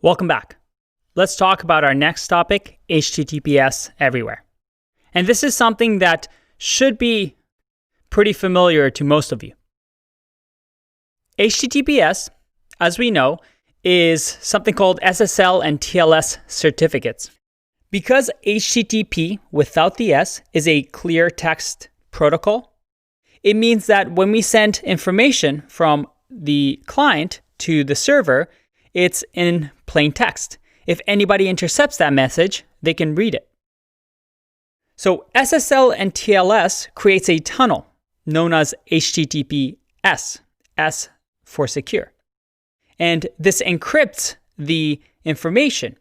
Welcome back. Let's talk about our next topic, HTTPS everywhere. And this is something that should be pretty familiar to most of you. HTTPS, as we know, is something called SSL and TLS certificates. Because HTTP without the S is a clear text protocol, it means that when we send information from the client to the server, it's in plain text. If anybody intercepts that message, they can read it. So SSL and TLS creates a tunnel known as HTTPS, S for secure. And this encrypts the information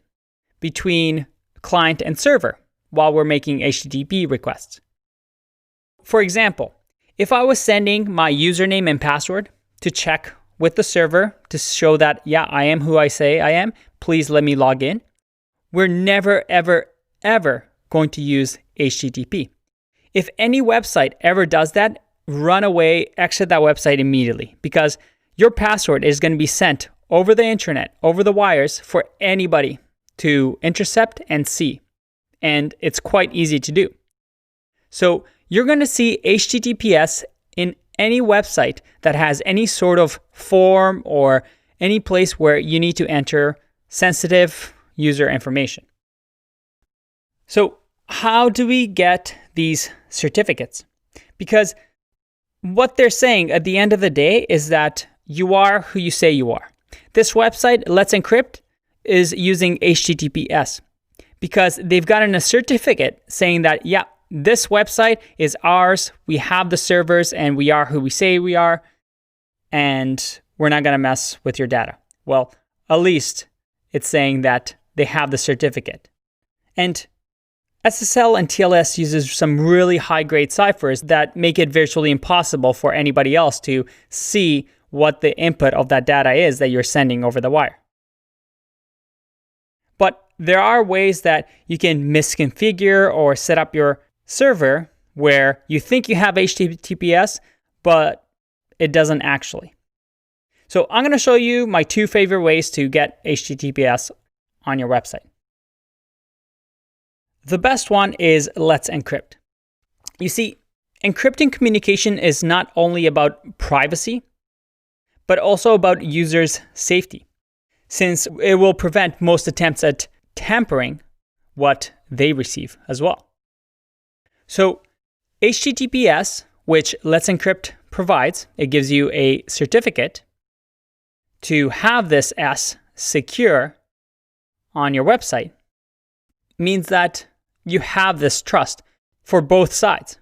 between client and server while we're making HTTP requests. For example, if I was sending my username and password to check with the server to show that, yeah, I am who I say I am, please let me log in, we're never, ever going to use HTTP. If any website ever does that, run away, exit that website immediately, because your password is going to be sent over the internet, over the wires, for anybody to intercept and see. And it's quite easy to do. So you're going to see HTTPS in any website that has any sort of form or any place where you need to enter sensitive user information. So how do we get these certificates? Because what they're saying at the end of the day is that you are who you say you are. This website, Let's Encrypt, is using HTTPS because they've gotten a certificate saying that, yeah, this website is ours, we have the servers, and we are who we say we are, and we're not going to mess with your data. Well, at least it's saying that they have the certificate. And SSL and TLS uses some really high-grade ciphers that make it virtually impossible for anybody else to see what the input of that data is that you're sending over the wire. But there are ways that you can misconfigure or set up your server where you think you have HTTPS, but it doesn't actually. So I'm going to show you my two favorite ways to get HTTPS on your website. The best one is Let's Encrypt. You see, encrypting communication is not only about privacy, but also about users' safety, since it will prevent most attempts at tampering what they receive as well. So HTTPS, which Let's Encrypt provides, it gives you a certificate to have this S secure on your website, means that you have this trust for both sides.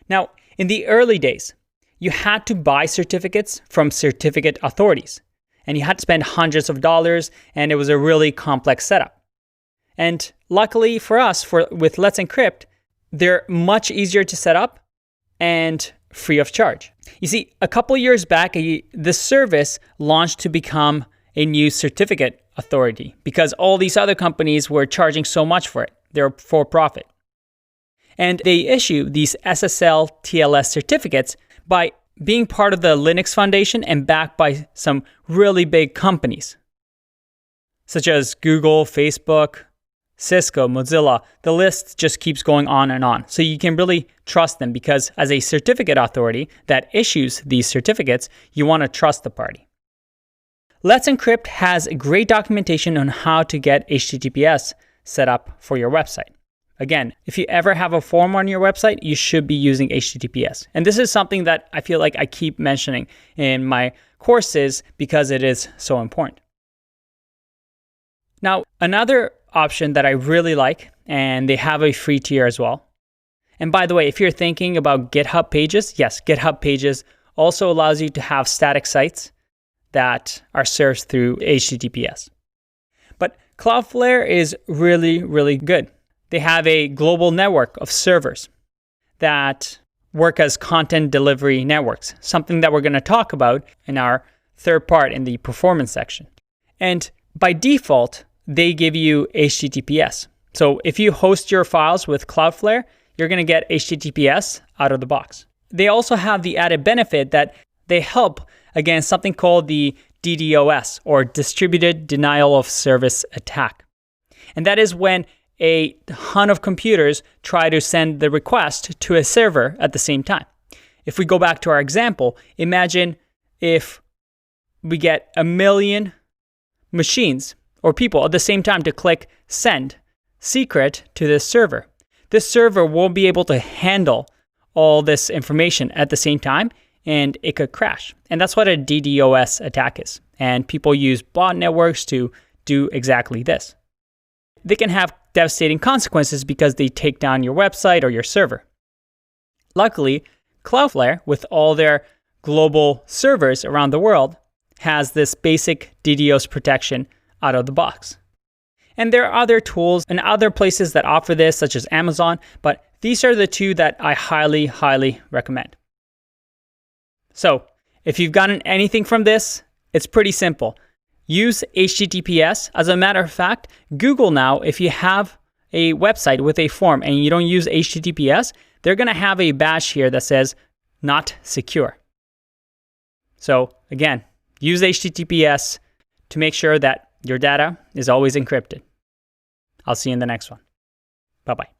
Now, in the early days, you had to buy certificates from certificate authorities, and you had to spend hundreds of dollars, and it was a really complex setup. And luckily for us, with Let's Encrypt, they're much easier to set up and free of charge. You see, a couple years back, this service launched to become a new certificate authority because all these other companies were charging so much for it. They're for profit. And they issue these SSL TLS certificates by being part of the Linux Foundation and backed by some really big companies, such as Google, Facebook, Cisco, Mozilla. The list just keeps going on and on. So you can really trust them because as a certificate authority that issues these certificates, you want to trust the party. Let's Encrypt has great documentation on how to get HTTPS set up for your website. Again, if you ever have a form on your website, you should be using HTTPS. And this is something that I feel like I keep mentioning in my courses because it is so important. Now, another option that I really like, and they have a free tier as well. And by the way, if you're thinking about GitHub Pages, yes, GitHub Pages also allows you to have static sites that are served through HTTPS. But Cloudflare is really, really good. They have a global network of servers that work as content delivery networks, something that we're going to talk about in our third part in the performance section. And by default, they give you HTTPS. So if you host your files with Cloudflare, you're going to get HTTPS out of the box. They also have the added benefit that they help against something called the DDoS, or Distributed Denial of Service attack. And that is when a ton of computers try to send the request to a server at the same time. If we go back to our example, imagine if we get 1 million machines or people at the same time to click send secret to this server. This server won't be able to handle all this information at the same time, and it could crash. And that's what a DDoS attack is. And people use bot networks to do exactly this. They can have devastating consequences because they take down your website or your server. Luckily, Cloudflare, with all their global servers around the world, has this basic DDoS protection out of the box. And there are other tools and other places that offer this, such as Amazon, but these are the two that I highly, highly recommend. So, if you've gotten anything from this, it's pretty simple. Use HTTPS. As a matter of fact, Google now, if you have a website with a form and you don't use HTTPS, they're going to have a badge here that says not secure. So again, use HTTPS to make sure that your data is always encrypted. I'll see you in the next one. Bye-bye.